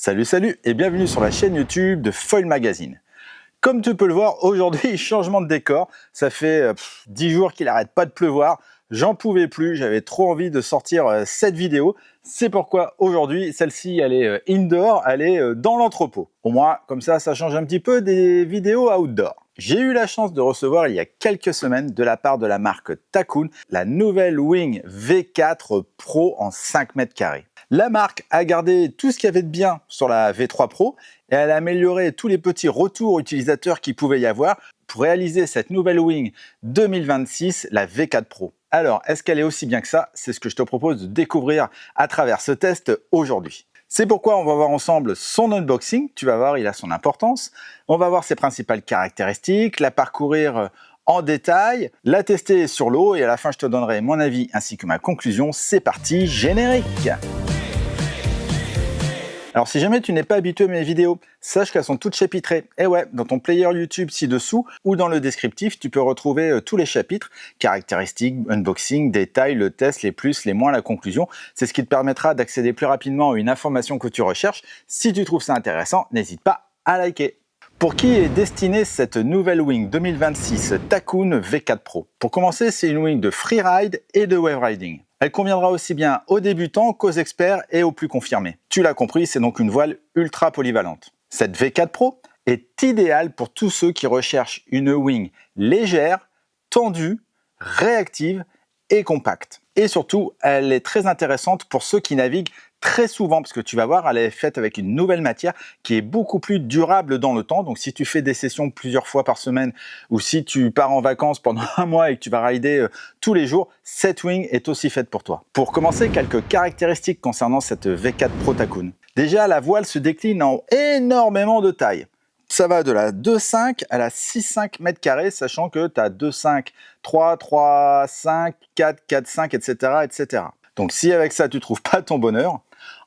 Salut et bienvenue sur la chaîne YouTube de Foil Magazine. Comme tu peux le voir, aujourd'hui, changement de décor. Ça fait 10 jours qu'il n'arrête pas de pleuvoir. J'en pouvais plus, j'avais trop envie de sortir cette vidéo. C'est pourquoi aujourd'hui, celle-ci, elle est indoor, elle est dans l'entrepôt. Au moins, comme ça change un petit peu des vidéos outdoor. J'ai eu la chance de recevoir il y a quelques semaines de la part de la marque Takoon la nouvelle Wing V4 Pro en 5 mètres carrés. La marque a gardé tout ce qu'il y avait de bien sur la V3 Pro et elle a amélioré tous les petits retours utilisateurs qu'il pouvait y avoir pour réaliser cette nouvelle Wing 2026, la V4 Pro. Alors, est-ce qu'elle est aussi bien que ça? C'est ce que je te propose de découvrir à travers ce test aujourd'hui. C'est pourquoi on va voir ensemble son unboxing. Tu vas voir, il a son importance. On va voir ses principales caractéristiques, la parcourir en détail, la tester sur l'eau et à la fin, je te donnerai mon avis ainsi que ma conclusion. C'est parti, générique! Alors si jamais tu n'es pas habitué à mes vidéos, sache qu'elles sont toutes chapitrées. Et ouais, dans ton player YouTube ci-dessous ou dans le descriptif, tu peux retrouver tous les chapitres, caractéristiques, unboxing, détails, le test, les plus, les moins, la conclusion. C'est ce qui te permettra d'accéder plus rapidement à une information que tu recherches. Si tu trouves ça intéressant, n'hésite pas à liker. Pour qui est destinée cette nouvelle Wing 2026 Takoon V4 Pro? Pour commencer, c'est une Wing de freeride et de wave riding. Elle conviendra aussi bien aux débutants qu'aux experts et aux plus confirmés. Tu l'as compris, c'est donc une voile ultra polyvalente. Cette V4 Pro est idéale pour tous ceux qui recherchent une wing légère, tendue, réactive et compacte. Et surtout, elle est très intéressante pour ceux qui naviguent très souvent, parce que tu vas voir, elle est faite avec une nouvelle matière qui est beaucoup plus durable dans le temps. Donc si tu fais des sessions plusieurs fois par semaine ou si tu pars en vacances pendant un mois et que tu vas rider tous les jours, cette wing est aussi faite pour toi. Pour commencer, quelques caractéristiques concernant cette V4 Pro Takoon. Déjà, la voile se décline en énormément de tailles. Ça va de la 2,5 à la 6,5 mètres carrés, sachant que tu as 2,5, 3, 3,5, 4, 4,5, etc., etc. Donc si avec ça tu trouves pas ton bonheur,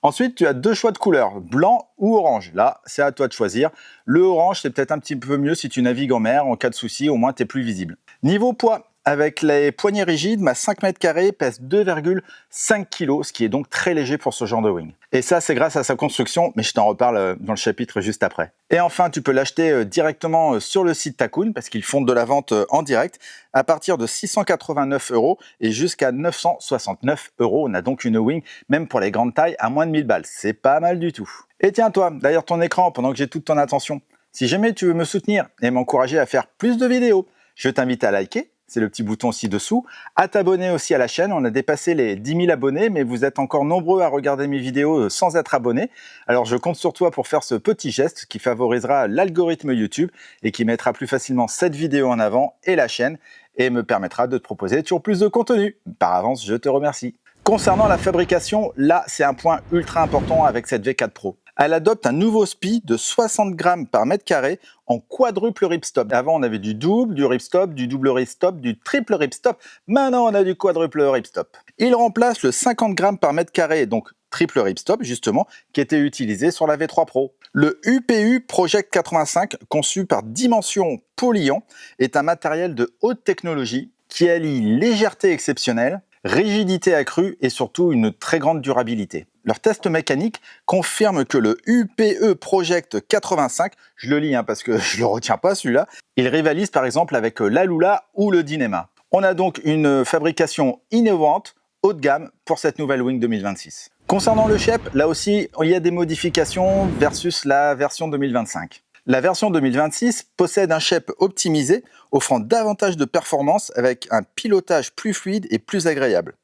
ensuite tu as deux choix de couleurs, blanc ou orange. Là, c'est à toi de choisir. Le orange, c'est peut-être un petit peu mieux si tu navigues en mer, en cas de souci, au moins tu es plus visible. Niveau poids, avec les poignées rigides, ma 5 mètres carrés pèse 2,5 kg, ce qui est donc très léger pour ce genre de wing. Et ça, c'est grâce à sa construction, mais je t'en reparle dans le chapitre juste après. Et enfin, tu peux l'acheter directement sur le site Takoon, parce qu'ils font de la vente en direct, à partir de 689 € et jusqu'à 969 €. On a donc une wing, même pour les grandes tailles, à moins de 1000 balles. C'est pas mal du tout. Et tiens toi, derrière ton écran, pendant que j'ai toute ton attention, si jamais tu veux me soutenir et m'encourager à faire plus de vidéos, je t'invite à liker. C'est le petit bouton ci-dessous, à t'abonner aussi à la chaîne. On a dépassé les 10 000 abonnés, mais vous êtes encore nombreux à regarder mes vidéos sans être abonnés. Alors je compte sur toi pour faire ce petit geste qui favorisera l'algorithme YouTube et qui mettra plus facilement cette vidéo en avant et la chaîne et me permettra de te proposer toujours plus de contenu. Par avance, je te remercie. Concernant la fabrication, là c'est un point ultra important avec cette V4 Pro. Elle adopte un nouveau SPI de 60 grammes par mètre carré en quadruple ripstop. Avant, on avait du double, du ripstop, du double ripstop, du triple ripstop. Maintenant, on a du quadruple ripstop. Il remplace le 50 grammes par mètre carré, donc triple ripstop, justement, qui était utilisé sur la V3 Pro. Le UPU Project 85, conçu par Dimension Polyan, est un matériel de haute technologie qui allie légèreté exceptionnelle, rigidité accrue et surtout une très grande durabilité. Leur test mécanique confirme que le UPE Project 85, je le lis parce que je le retiens pas celui-là, il rivalise par exemple avec l'Alula ou le Dynema. On a donc une fabrication innovante, haut de gamme pour cette nouvelle Wing 2026. Concernant le shape, là aussi il y a des modifications versus la version 2025. La version 2026 possède un shape optimisé, offrant davantage de performance avec un pilotage plus fluide et plus agréable.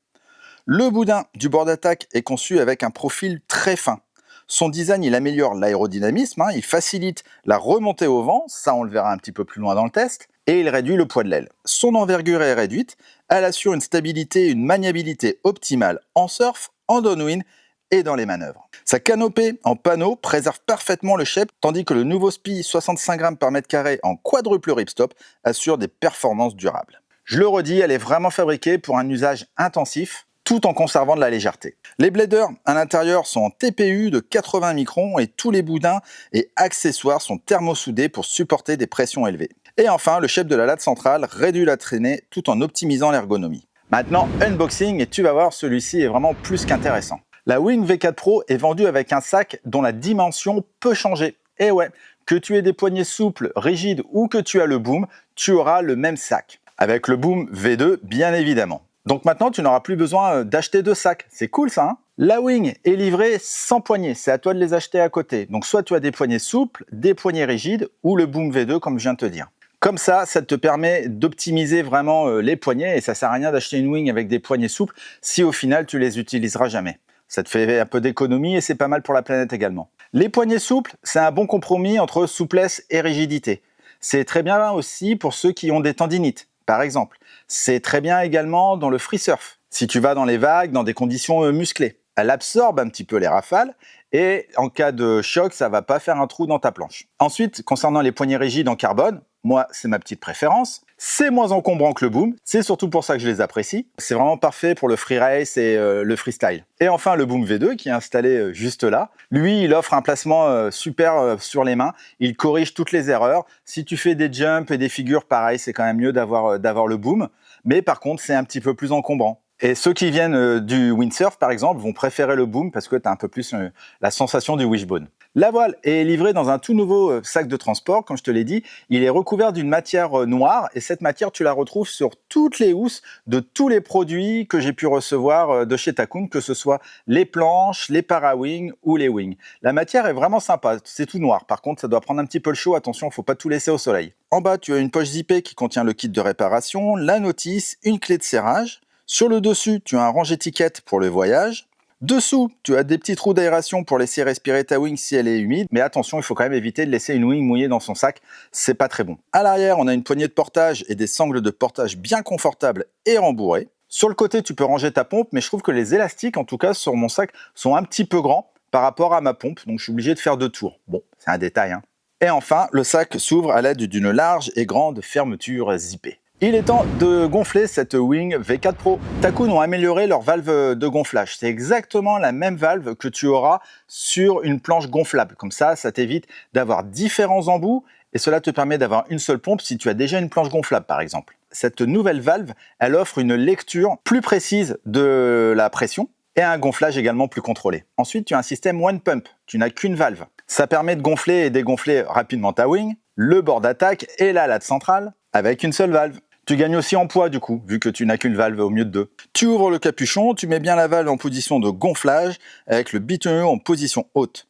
Le boudin du bord d'attaque est conçu avec un profil très fin. Son design, il améliore l'aérodynamisme, il facilite la remontée au vent, ça on le verra un petit peu plus loin dans le test, et il réduit le poids de l'aile. Son envergure est réduite, elle assure une stabilité et une maniabilité optimale en surf, en downwind et dans les manœuvres. Sa canopée en panneau préserve parfaitement le shape, tandis que le nouveau SPI 65 grammes par mètre carré en quadruple ripstop assure des performances durables. Je le redis, elle est vraiment fabriquée pour un usage intensif, tout en conservant de la légèreté. Les bladers à l'intérieur sont en TPU de 80 microns et tous les boudins et accessoires sont thermosoudés pour supporter des pressions élevées. Et enfin, le shape de la latte centrale réduit la traînée tout en optimisant l'ergonomie. Maintenant, unboxing et tu vas voir, celui-ci est vraiment plus qu'intéressant. La Wing V4 Pro est vendue avec un sac dont la dimension peut changer. Et ouais, que tu aies des poignets souples, rigides ou que tu as le boom, tu auras le même sac. Avec le boom V2, bien évidemment. Donc maintenant, tu n'auras plus besoin d'acheter deux sacs. C'est cool ça, hein? La Wing est livrée sans poignets, c'est à toi de les acheter à côté. Donc soit tu as des poignets souples, des poignets rigides ou le boom V2 comme je viens de te dire. Comme ça te permet d'optimiser vraiment les poignets et ça sert à rien d'acheter une Wing avec des poignets souples si au final tu les utiliseras jamais. Ça te fait un peu d'économie et c'est pas mal pour la planète également. Les poignets souples, c'est un bon compromis entre souplesse et rigidité. C'est très bien aussi pour ceux qui ont des tendinites, par exemple. C'est très bien également dans le free surf, si tu vas dans les vagues, dans des conditions musclées. Elle absorbe un petit peu les rafales et en cas de choc, ça va pas faire un trou dans ta planche. Ensuite, concernant les poignets rigides en carbone, moi, c'est ma petite préférence. C'est moins encombrant que le boom. C'est surtout pour ça que je les apprécie. C'est vraiment parfait pour le free race et le freestyle. Et enfin, le boom V2 qui est installé juste là. Lui, il offre un placement super sur les mains. Il corrige toutes les erreurs. Si tu fais des jumps et des figures, pareil, c'est quand même mieux d'avoir le boom. Mais par contre, c'est un petit peu plus encombrant. Et ceux qui viennent du windsurf, par exemple, vont préférer le boom parce que tu as un peu plus la sensation du wishbone. La voile est livrée dans un tout nouveau sac de transport, comme je te l'ai dit. Il est recouvert d'une matière noire et cette matière, tu la retrouves sur toutes les housses de tous les produits que j'ai pu recevoir de chez Takun, que ce soit les planches, les para-wings ou les wings. La matière est vraiment sympa, c'est tout noir. Par contre, ça doit prendre un petit peu le chaud, attention, il ne faut pas tout laisser au soleil. En bas, tu as une poche zippée qui contient le kit de réparation, la notice, une clé de serrage. Sur le dessus, tu as un range étiquette pour le voyage. Dessous, tu as des petits trous d'aération pour laisser respirer ta wing si elle est humide. Mais attention, il faut quand même éviter de laisser une wing mouillée dans son sac. C'est pas très bon. À l'arrière, on a une poignée de portage et des sangles de portage bien confortables et rembourrées. Sur le côté, tu peux ranger ta pompe, mais je trouve que les élastiques, en tout cas sur mon sac, sont un petit peu grands par rapport à ma pompe. Donc je suis obligé de faire 2 tours. Bon, c'est un détail, hein. Et enfin, le sac s'ouvre à l'aide d'une large et grande fermeture zippée. Il est temps de gonfler cette Wing V4 Pro. Takun ont amélioré leur valve de gonflage. C'est exactement la même valve que tu auras sur une planche gonflable. Comme ça t'évite d'avoir différents embouts et cela te permet d'avoir une seule pompe si tu as déjà une planche gonflable par exemple. Cette nouvelle valve, elle offre une lecture plus précise de la pression et un gonflage également plus contrôlé. Ensuite, tu as un système One Pump. Tu n'as qu'une valve. Ça permet de gonfler et dégonfler rapidement ta Wing, le bord d'attaque et la late centrale avec une seule valve. Tu gagnes aussi en poids du coup, vu que tu n'as qu'une valve au mieux de 2. Tu ouvres le capuchon, tu mets bien la valve en position de gonflage avec le bitumineux en position haute.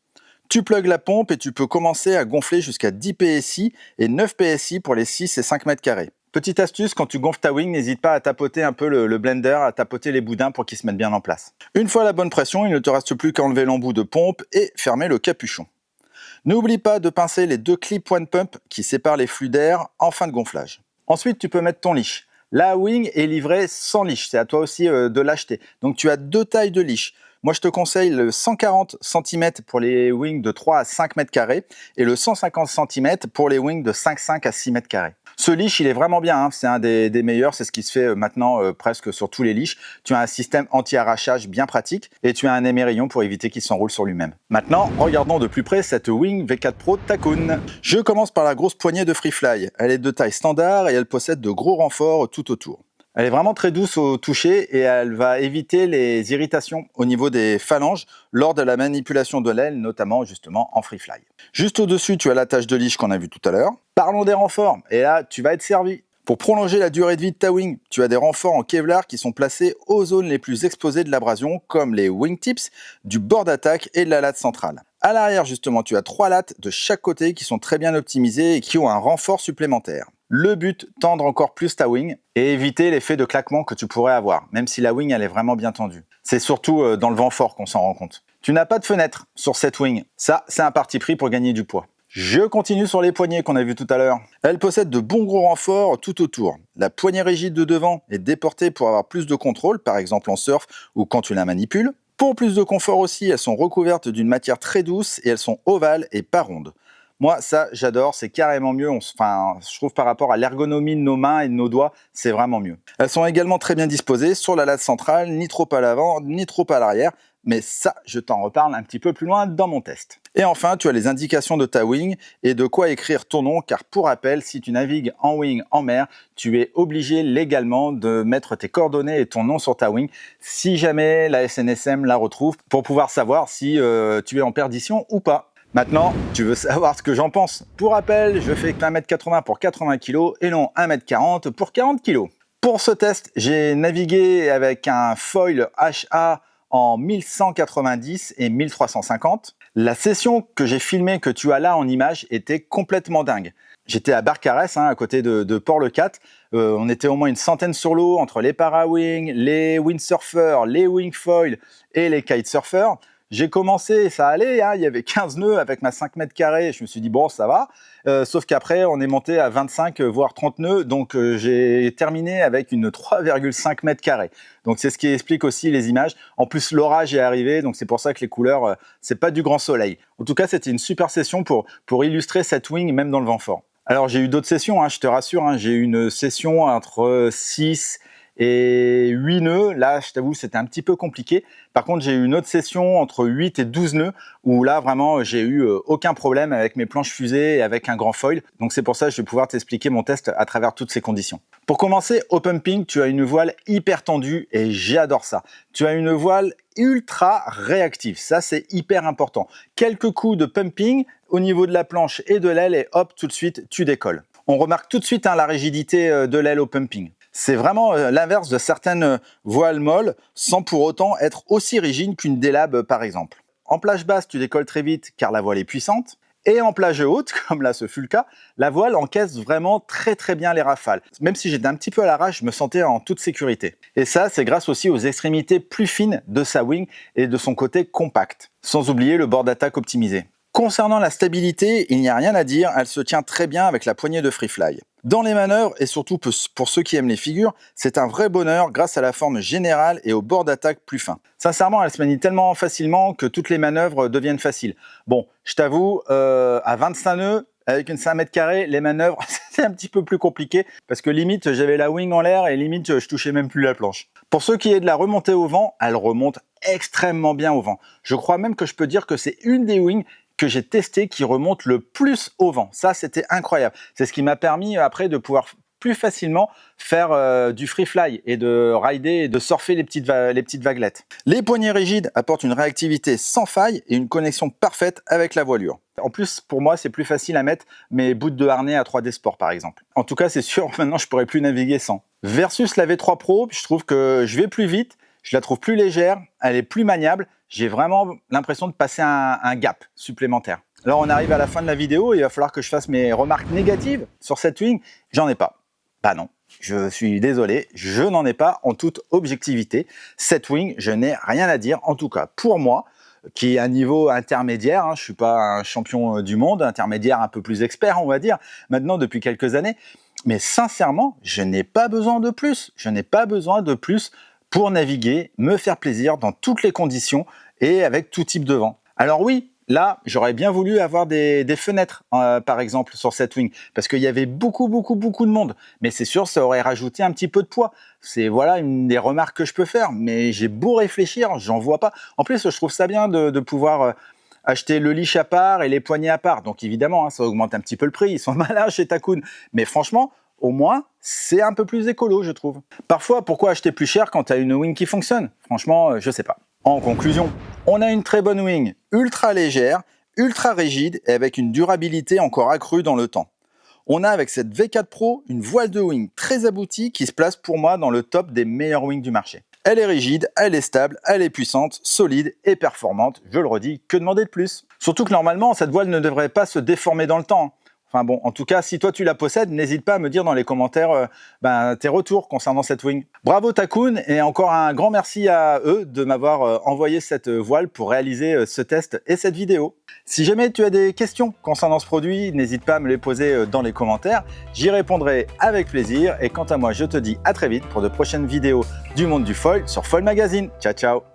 Tu plugues la pompe et tu peux commencer à gonfler jusqu'à 10 PSI et 9 PSI pour les 6 et 5 mètres carrés. Petite astuce, quand tu gonfles ta wing, n'hésite pas à tapoter un peu le blender, à tapoter les boudins pour qu'ils se mettent bien en place. Une fois la bonne pression, il ne te reste plus qu'à enlever l'embout de pompe et fermer le capuchon. N'oublie pas de pincer les 2 clips One Pump qui séparent les flux d'air en fin de gonflage. Ensuite, tu peux mettre ton leash. La Wing est livrée sans leash, c'est à toi aussi de l'acheter. Donc tu as 2 tailles de leash. Moi, je te conseille le 140 cm pour les wings de 3 à 5 mètres carrés et le 150 cm pour les wings de 5,5 à 6 mètres carrés. Ce leash, il est vraiment bien, hein. C'est un des meilleurs, c'est ce qui se fait maintenant presque sur tous les leashs. Tu as un système anti-arrachage bien pratique et tu as un émerillon pour éviter qu'il s'enroule sur lui-même. Maintenant, regardons de plus près cette Wing V4 Pro Takun. Je commence par la grosse poignée de Freefly. Elle est de taille standard et elle possède de gros renforts tout autour. Elle est vraiment très douce au toucher et elle va éviter les irritations au niveau des phalanges lors de la manipulation de l'aile, notamment justement en Freefly. Juste au-dessus, tu as l'attache de leash qu'on a vu tout à l'heure. Parlons des renforts, et là, tu vas être servi. Pour prolonger la durée de vie de ta wing, tu as des renforts en Kevlar qui sont placés aux zones les plus exposées de l'abrasion, comme les wingtips, du bord d'attaque et de la latte centrale. À l'arrière, justement, tu as 3 lattes de chaque côté qui sont très bien optimisées et qui ont un renfort supplémentaire. Le but, tendre encore plus ta wing et éviter l'effet de claquement que tu pourrais avoir, même si la wing elle est vraiment bien tendue. C'est surtout dans le vent fort qu'on s'en rend compte. Tu n'as pas de fenêtre sur cette wing. Ça, c'est un parti pris pour gagner du poids. Je continue sur les poignées qu'on a vu tout à l'heure. Elle possède de bons gros renforts tout autour. La poignée rigide de devant est déportée pour avoir plus de contrôle, par exemple en surf ou quand tu la manipules. Pour plus de confort aussi, elles sont recouvertes d'une matière très douce et elles sont ovales et pas rondes. Moi, ça, j'adore, c'est carrément mieux. Je trouve par rapport à l'ergonomie de nos mains et de nos doigts, c'est vraiment mieux. Elles sont également très bien disposées sur la latte centrale, ni trop à l'avant, ni trop à l'arrière. Mais ça, je t'en reparle un petit peu plus loin dans mon test. Et enfin, tu as les indications de ta wing et de quoi écrire ton nom, car pour rappel, si tu navigues en wing en mer, tu es obligé légalement de mettre tes coordonnées et ton nom sur ta wing si jamais la SNSM la retrouve pour pouvoir savoir si tu es en perdition ou pas. Maintenant, tu veux savoir ce que j'en pense. Pour rappel, je fais 1m80 pour 80 kg et non 1m40 pour 40 kg. Pour ce test, j'ai navigué avec un foil HA en 1190 et 1350. La session que j'ai filmée, que tu as là en image, était complètement dingue. J'étais à Barcarès, à côté de Port-le-Cat. On était au moins une centaine sur l'eau, entre les para-wings, les windsurfers, les wingfoils et les kitesurfers. J'ai commencé, ça allait, il y avait 15 nœuds avec ma 5 mètres carrés, je me suis dit bon ça va, sauf qu'après on est monté à 25 voire 30 nœuds, donc j'ai terminé avec une 3,5 mètres carrés. Donc c'est ce qui explique aussi les images. En plus l'orage est arrivé, donc c'est pour ça que les couleurs, c'est pas du grand soleil. En tout cas c'était une super session pour illustrer cette wing même dans le vent fort. Alors j'ai eu d'autres sessions, je te rassure, j'ai eu une session entre 6 et 8 nœuds, là je t'avoue c'était un petit peu compliqué. Par contre j'ai eu une autre session entre 8 et 12 nœuds où là vraiment j'ai eu aucun problème avec mes planches fusées et avec un grand foil. Donc c'est pour ça que je vais pouvoir t'expliquer mon test à travers toutes ces conditions. Pour commencer, au pumping, tu as une voile hyper tendue et j'adore ça. Tu as une voile ultra réactive, ça c'est hyper important. Quelques coups de pumping au niveau de la planche et de l'aile et hop, tout de suite tu décolles. On remarque tout de suite la rigidité de l'aile au pumping. C'est vraiment l'inverse de certaines voiles molles, sans pour autant être aussi rigide qu'une délab par exemple. En plage basse, tu décolles très vite car la voile est puissante. Et en plage haute, comme là ce fut le cas, la voile encaisse vraiment très bien les rafales. Même si j'étais un petit peu à l'arrache, je me sentais en toute sécurité. Et ça, c'est grâce aussi aux extrémités plus fines de sa wing et de son côté compact. Sans oublier le bord d'attaque optimisé. Concernant la stabilité, il n'y a rien à dire, elle se tient très bien avec la poignée de Freefly. Dans les manœuvres, et surtout pour ceux qui aiment les figures, c'est un vrai bonheur grâce à la forme générale et au bord d'attaque plus fin. Sincèrement, elle se manie tellement facilement que toutes les manœuvres deviennent faciles. Bon, je t'avoue, à 25 nœuds, avec une 5 mètres carrés, les manœuvres, c'était un petit peu plus compliqué parce que limite, j'avais la wing en l'air et limite, je touchais même plus la planche. Pour ce qui est de la remontée au vent, elle remonte extrêmement bien au vent. Je crois même que je peux dire que c'est une des wings que j'ai testé qui remonte le plus au vent. Ça, c'était incroyable. C'est ce qui m'a permis après de pouvoir plus facilement faire du free fly et de rider et de surfer les petites vaguelettes. Les poignées rigides apportent une réactivité sans faille et une connexion parfaite avec la voilure. En plus, pour moi, c'est plus facile à mettre mes boots de harnais à 3D Sport, par exemple. En tout cas, c'est sûr, maintenant, je pourrais plus naviguer sans. Versus la V3 Pro, je trouve que je vais plus vite, je la trouve plus légère, elle est plus maniable. J'ai vraiment l'impression de passer un gap supplémentaire. Alors, on arrive à la fin de la vidéo, il va falloir que je fasse mes remarques négatives sur cette wing. J'en ai pas. Bah non, je suis désolé, je n'en ai pas en toute objectivité. Cette wing, je n'ai rien à dire, en tout cas pour moi, qui est à un niveau intermédiaire, je ne suis pas un champion du monde, intermédiaire un peu plus expert, on va dire, maintenant depuis quelques années. Mais sincèrement, je n'ai pas besoin de plus. Je n'ai pas besoin de plus pour naviguer, me faire plaisir dans toutes les conditions et avec tout type de vent. Alors oui, là, j'aurais bien voulu avoir des fenêtres, par exemple, sur cette wing, parce qu'il y avait beaucoup de monde. Mais c'est sûr, ça aurait rajouté un petit peu de poids. C'est voilà une des remarques que je peux faire, mais j'ai beau réfléchir, j'en vois pas. En plus, je trouve ça bien de pouvoir acheter le leash à part et les poignées à part. Donc évidemment, ça augmente un petit peu le prix. Ils sont malins chez Takoon. Mais franchement, au moins, c'est un peu plus écolo, je trouve. Parfois, pourquoi acheter plus cher quand tu as une wing qui fonctionne? Franchement, je sais pas. En conclusion, on a une très bonne wing, ultra légère, ultra rigide et avec une durabilité encore accrue dans le temps. On a avec cette V4 Pro une voile de wing très aboutie qui se place pour moi dans le top des meilleures wings du marché. Elle est rigide, elle est stable, elle est puissante, solide et performante, je le redis, que demander de plus? Surtout que normalement, cette voile ne devrait pas se déformer dans le temps. Enfin bon, en tout cas, si toi tu la possèdes, n'hésite pas à me dire dans les commentaires tes retours concernant cette wing. Bravo Takoon et encore un grand merci à eux de m'avoir envoyé cette voile pour réaliser ce test et cette vidéo. Si jamais tu as des questions concernant ce produit, n'hésite pas à me les poser dans les commentaires. J'y répondrai avec plaisir et quant à moi, je te dis à très vite pour de prochaines vidéos du monde du foil sur Foil Magazine. Ciao ciao.